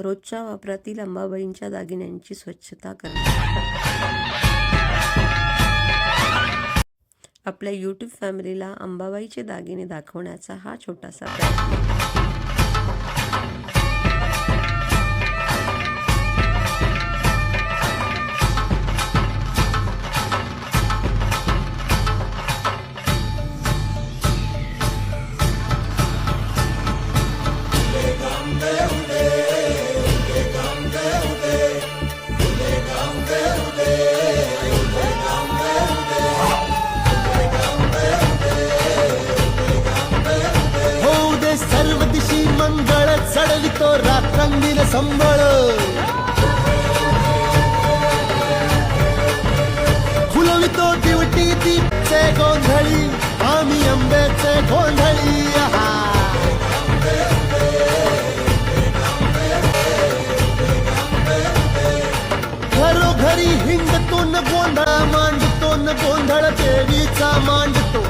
रोजच्या वापरातील अंबाबाईंच्या दागिन्यांची स्वच्छता करणे. आपल्या यूट्यूब फॅमिलीला अंबाबाईचे दागिने दाखवण्याचा हा छोटासा प्रयत्न. सर्व दिशी मंगळ चढवितो रात्रंगीन संबळ, फुलवितो दिवटी दीपचे गोंधळी, आम्ही अंबेचे गोंधळी. घरोघरी हिंडतो न गोंधळ मांडतो न गोंधळ देवीचा मांडतो.